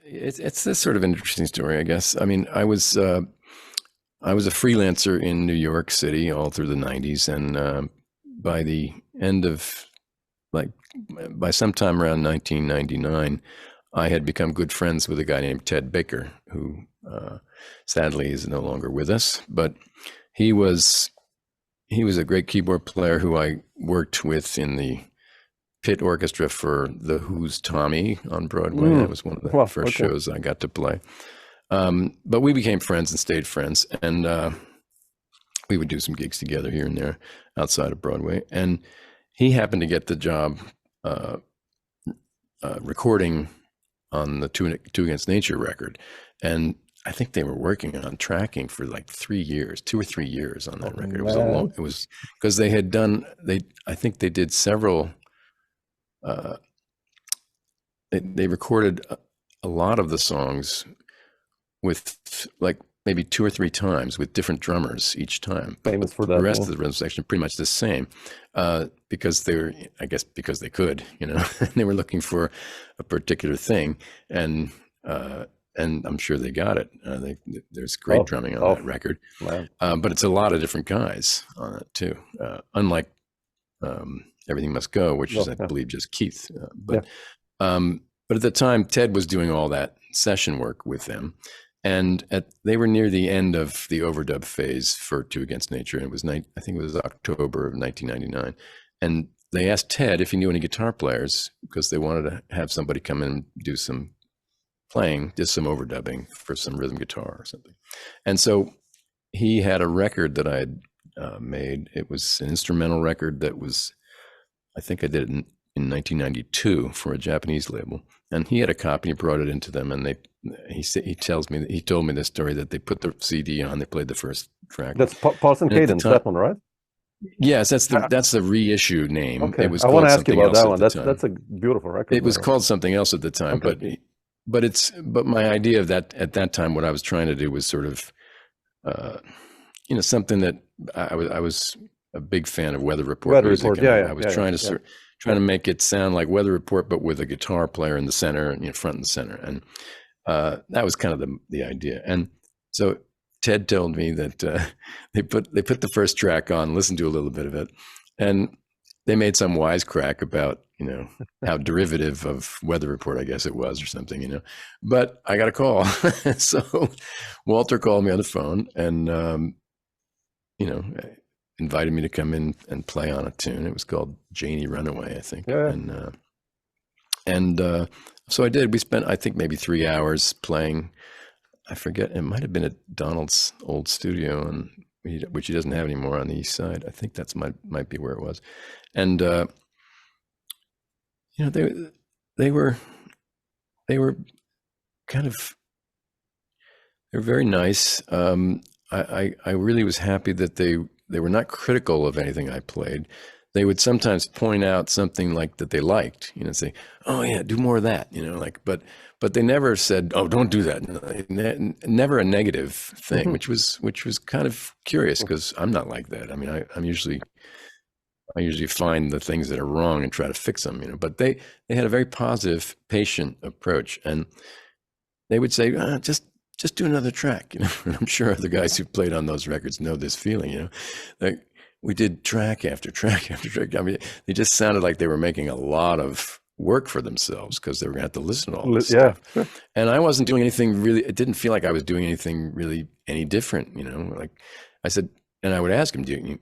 it's this sort of an interesting story, I guess. I mean, I was a freelancer in New York City all through the '90s, and by the end of like by sometime around 1999, I had become good friends with a guy named Ted Baker, who sadly is no longer with us. But he was he was a great keyboard player who I worked with in the pit orchestra for The Who's Tommy on Broadway. That was one of the Well, first okay. shows I got to play. But we became friends and stayed friends, and we would do some gigs together here and there outside of Broadway. And he happened to get the job uh, recording on the Two Against Nature record, and I think they were working on tracking for like 3 years, 2 or 3 years on Oh that record. It was a long. man. It was because they had done. They I think they did several. Uh, they recorded a lot of the songs with like maybe 2 or 3 times with different drummers each time, but Famous for the that, rest yeah. of the rhythm section pretty much the same, because they were, I guess, because they could, they were looking for a particular thing, and uh, and I'm sure they got it. There's great Oh, drumming on oh that record, man. but it's a lot of different guys on it too. Unlike Everything Must Go, which is, No, I yeah, believe, just Keith. yeah. But at the time, Ted was doing all that session work with them, and they were near the end of the overdub phase for Two Against Nature, and I think it was October of 1999, and they asked Ted if he knew any guitar players because they wanted to have somebody come in and do some playing, just some overdubbing for some rhythm guitar or something. And so he had a record that I had made. It was an instrumental record that was, I think I did it in 1992 for a Japanese label, and he had a copy. He brought it into them, and he told me this story that they put the CD on, they played the first track, That's Pulse and and at the Cadence, time, that one, right? yes, Ah, that's the reissue name. It okay. was I want to called ask you something about else that at one. the That's time. a beautiful record, It by was the way. called something else at the time, Okay. but my idea of that at that time, what I was trying to do was sort of uh, something that I was a big fan of Weather Report Weather music, Report. and Yeah, yeah, I was yeah, yeah, yeah. trying to make it sound like Weather Report, but with a guitar player in the center, front and center, and that was kind of the idea. And so Ted told me that they put the first track on, listened to a little bit of it, and they made some wisecrack about how derivative of Weather Report, I guess it was, or something, But I got a call, so Walter called me on the phone, and you know, invited me to come in and play on a tune. It was called Janie Runaway, I think. Yeah, And so I did. We spent, I think, maybe 3 hours playing. I forget. It might have been at Donald's old studio, and which he doesn't have anymore on the East Side. I think that's might be where it was. And you know, they were they were kind of they're very nice. I really was happy that they were not critical of anything I played. They would sometimes point out something like that they liked, say, "Oh yeah, do more of that," but they never said, "Oh, don't do that." Never a negative thing, yeah. which was kind of curious because I'm not like that. I mean, I usually find the things that are wrong and try to fix them, But they had a very positive, patient approach, and they would say, just do another track, And I'm sure other guys who played on those records know this feeling, Like we did track after track after track. I mean, they just sounded like they were making a lot of work for themselves because they were going to have to listen to all this Yeah, stuff. sure. And I wasn't doing anything really. It didn't feel like I was doing anything really any different, Like I said, and I would ask him, do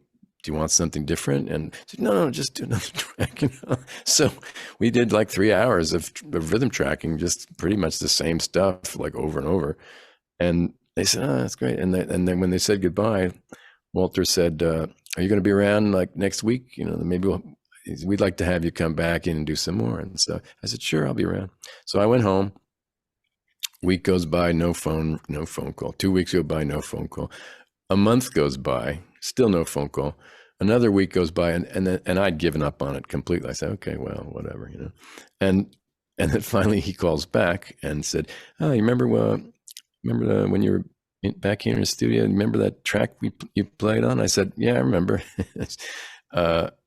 you want something different? And he said, no, just do another track. So we did like 3 hours of rhythm tracking, just pretty much the same stuff, like over and over. And they said, "Oh, that's great." And then when they said goodbye, Walter said, "Are you going to be around like next week? Maybe we'd like to have you come back in and do some more." And so I said, "Sure, I'll be around." So I went home. Week goes by, no phone call. 2 weeks go by, no phone call. A month goes by, still no phone call. Another week goes by, and I'd given up on it completely. I said, "Okay, well, whatever," And then finally he calls back and said, "Oh, you remember when you were back here in the studio? Remember that track you played on?" I said, "Yeah, I remember."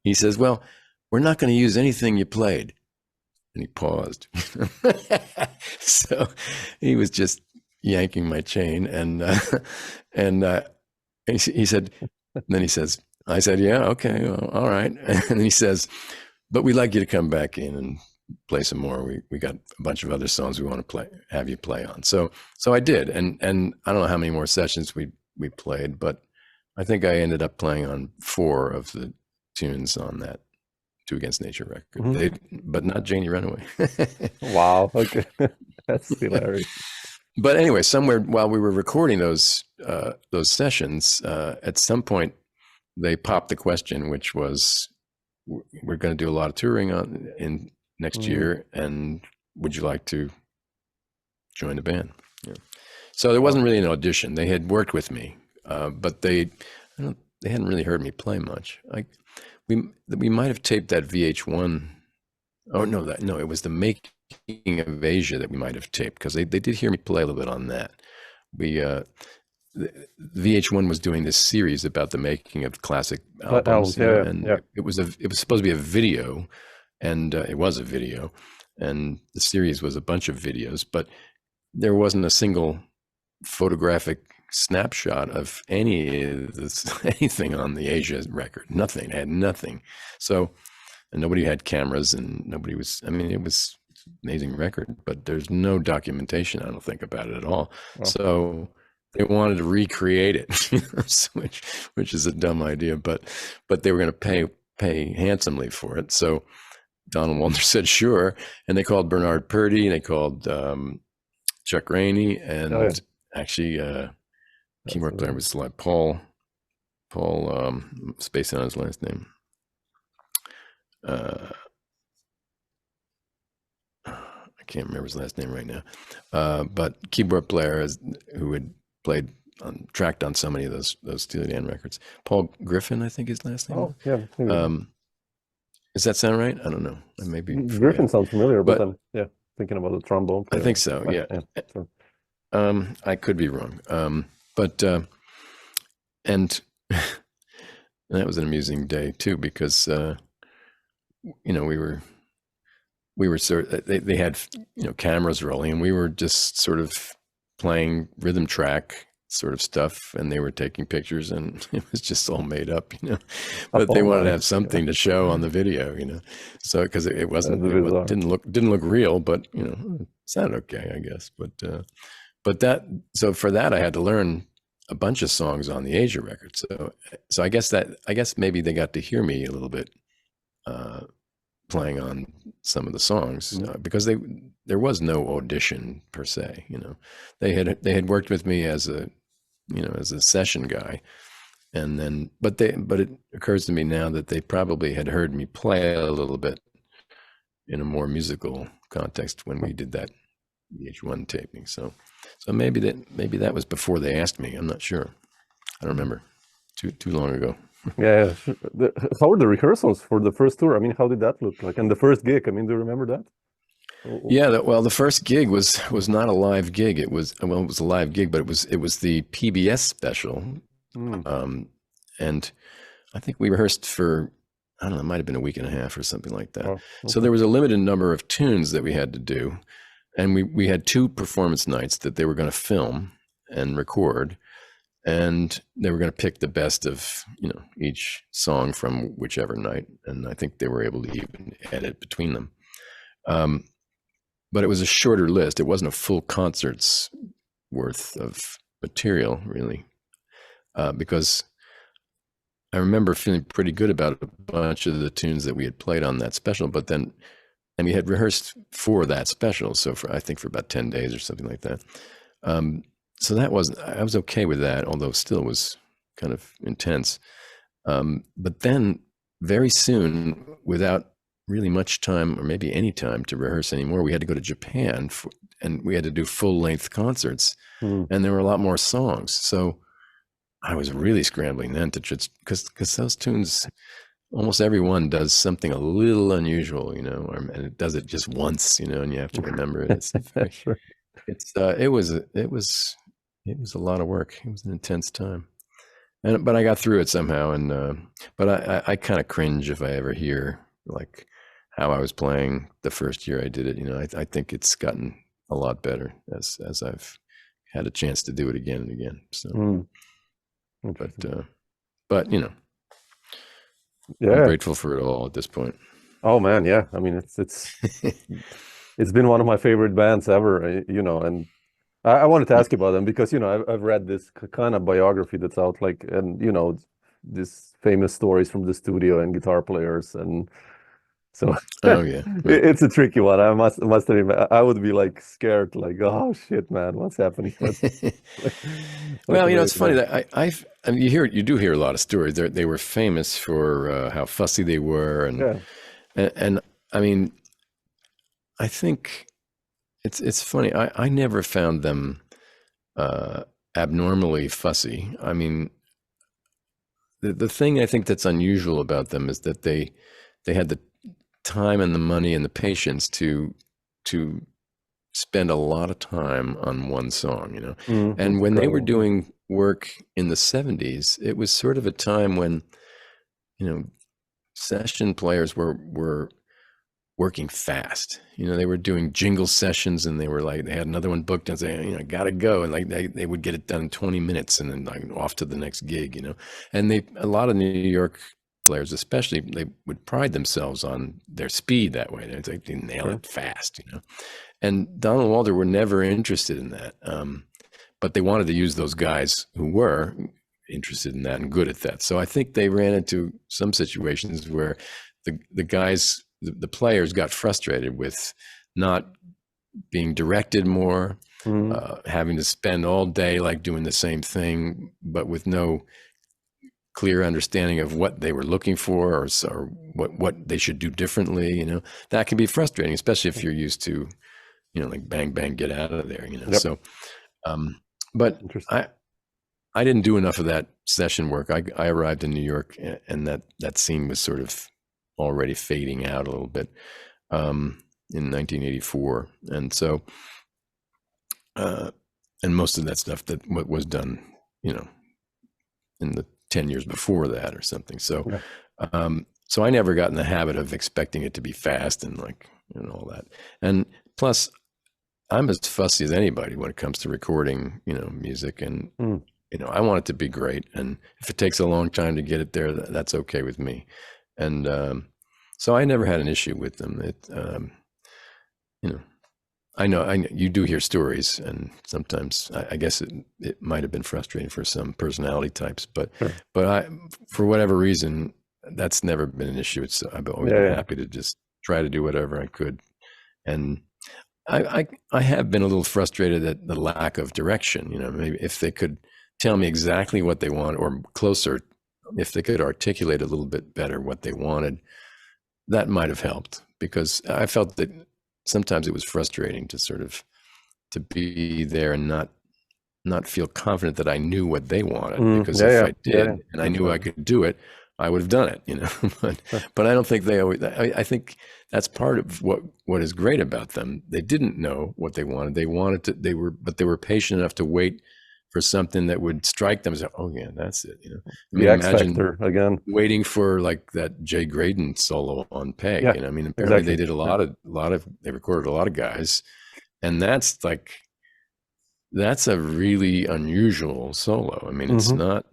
He says, "Well, we're not going to use anything you played." And he paused. So he was just yanking my chain, and he said, then he says, I said, yeah, okay, well, all right. And then he says, but we'd like you to come back in and play some more. We got a bunch of other songs we want to have you play on. So I did, and I don't know how many more sessions we played, but I think I ended up playing on 4 of the tunes on that Two Against Nature record, but not Janie Runaway. Wow. Okay. That's hilarious. But anyway, somewhere while we were recording those sessions, at some point they popped the question, which was, we're going to do a lot of touring in next year, and would you like to join the band? Yeah. So there wasn't really an audition. They had worked with me, but they hadn't really heard me play much. We might have taped that VH1. Oh no, it was the Making of Asia that we might have taped, because they did hear me play a little bit on that. VH1 was doing this series about the making of classic albums, it was supposed to be a video, and it was a video, and the series was a bunch of videos, but there wasn't a single photographic snapshot of anything on the Asia record. Nothing. Had nothing. So, and nobody had cameras, and nobody was. I mean, it was an amazing record, but there's no documentation, I don't think, about it at all. Oh. So they wanted to recreate it, which is a dumb idea, but they were going to pay handsomely for it. So Donald Walner said sure, and they called Bernard Purdy, and they called Chuck Rainey, and actually keyboard player was like Paul spacing on his last name. I can't remember his last name right now, but keyboard player who had tracked on so many of those Steely Dan records. Paul Griffin, I think his last name. Oh, yeah. Does that sound right? I don't know. Maybe Griffin sounds familiar, but then, yeah, thinking about the trombone player. I think so. Yeah. Sure. I could be wrong. But and that was an amusing day too, because we were sort of, they had cameras rolling, and we were just sort of playing rhythm track sort of stuff, and they were taking pictures, and it was just all made up, but they wanted to have something to show on the video, so because it didn't look real, but it sounded okay, I guess. But for that I had to learn a bunch of songs on the Asia record, so I guess maybe they got to hear me a little bit playing on some of the songs, because there was no audition per se. They had worked with me as a session guy, and then but it occurs to me now that they probably had heard me play a little bit in a more musical context when we did that VH1 taping. So maybe that was before they asked me. I'm not sure. I don't remember. Too long ago. Yeah. How were the rehearsals for the first tour? I mean, how did that look like? And the first gig, I mean, do you remember that? Yeah, the first gig was not a live gig. It was a live gig, but it was the PBS special. And I think we rehearsed for, I don't know, it might have been a week and a half or something like that. Oh, okay. So there was a limited number of tunes that we had to do, and we had 2 performance nights that they were going to film and record. And they were going to pick the best of, each song from whichever night. And I think they were able to even edit between them. But it was a shorter list. It wasn't a full concert's worth of material, really. Because I remember feeling pretty good about a bunch of the tunes that we had played on that special. And we had rehearsed for that special. So I think for about 10 days or something like that. So I was okay with that, although still was kind of intense. But then very soon, without really much time or maybe any time to rehearse anymore, we had to go to Japan and we had to do full-length concerts, and there were a lot more songs. So I was really scrambling then to just, because those tunes, almost everyone does something a little unusual, and it does it just once, and you have to remember it. It's sure. It was a lot of work. It was an intense time, but I got through it somehow. And but I kind of cringe if I ever hear like how I was playing the first year I did it. You know, I think it's gotten a lot better as I've had a chance to do it again and again. So, but Interesting. but you know, I'm Yeah. grateful for it all at this point. Oh man, yeah. I mean, it's been one of my favorite bands ever, you know, and I wanted to ask you about them because, you know, I've read this kind of biography that's out, like, and, you know, these famous stories from the studio and guitar players. And so Oh yeah. it's a tricky one. I must admit, I would be like scared, like, oh shit, man, what's happening? What Well, can you know, I it's funny do? that I mean, you do hear a lot of stories. They were famous for how fussy they were, Yeah. and I mean, I think it's funny. I never found them uh, abnormally fussy. I mean, the thing I think that's unusual about them is that they had the time and the money and the patience to spend a lot of time on one song, you know. And That's when they were incredible. doing work in the 70s, it was sort of a time when, you know, session players were working fast. You know, they were doing jingle sessions and they were like, they had another one booked and say, you know, gotta go. And like they would get it done in 20 minutes and then like off to the next gig, you know. And a lot of New York players, especially, they would pride themselves on their speed that way. They nail Sure. it fast, you know. And Donald and Walter were never interested in that. But they wanted to use those guys who were interested in that and good at that. So I think they ran into some situations where the guys, the players got frustrated with not being directed more, Mm, having to spend all day like doing the same thing, but with no clear understanding of what they were looking for or what they should do differently. You know, that can be frustrating, especially if you're used to, you know, like bang bang, get out of there. You know, yep. so um, but Interesting. I didn't do enough of that session work. I arrived in New York, and that scene was sort of already fading out a little bit in 1984, and so uh, and most of that stuff that what was done, you know, in the 10 years before that or something. So Yeah. so I never got in the habit of expecting it to be fast and like and all that. And plus, I'm as fussy as anybody when it comes to recording, you know, music and Mm, you know, I want it to be great. And if it takes a long time to get it there, that's okay with me. And so I never had an issue with them. You know, I know you do hear stories, and sometimes I guess it might have been frustrating for some personality types, sure. but for whatever reason, that's never been an issue. I've always Yeah, been yeah. happy to just try to do whatever I could. And I have been a little frustrated at the lack of direction. You know, maybe if they could tell me exactly what they want or closer, if they could articulate a little bit better what they wanted, that might have helped because I felt that sometimes it was frustrating to sort of to be there and not feel confident that I knew what they wanted because Yeah, if yeah. I Yeah, yeah. did and I knew I Understandable. could do it, I would have done it, you know. but Sure. but I don't think they always. I think that's part of what is great about them. They didn't know what they wanted. They wanted to. They were patient enough to wait for something that would strike them as, oh yeah, that's it. You know, I The mean, X imagine Factor again. waiting for like that Jay Graydon solo on Peg. Yeah, You know, I mean, apparently they exactly. did Yeah. they recorded a lot of guys, and that's a really unusual solo. I mean, it's Hmm. not.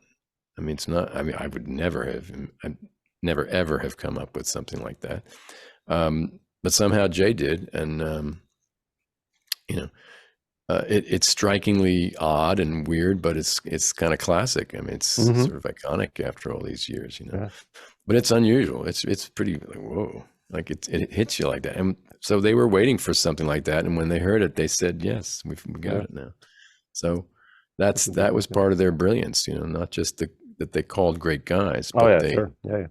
I mean, it's not. I mean, I would never have. I never ever have come up with something like that. But somehow Jay did, and you know, it's strikingly odd and weird, but it's kind of classic. I mean, it's Hmm. sort of iconic after all these years, you know. Yeah. But it's unusual. It's pretty like whoa, like it hits you like that. And so they were waiting for something like that, and when they heard it, they said, "Yes, we got Yeah. it now." So That's that was interesting. Yeah. part of their brilliance, you know, not just that they called great guys, Oh but yeah, sure. Yeah, yeah.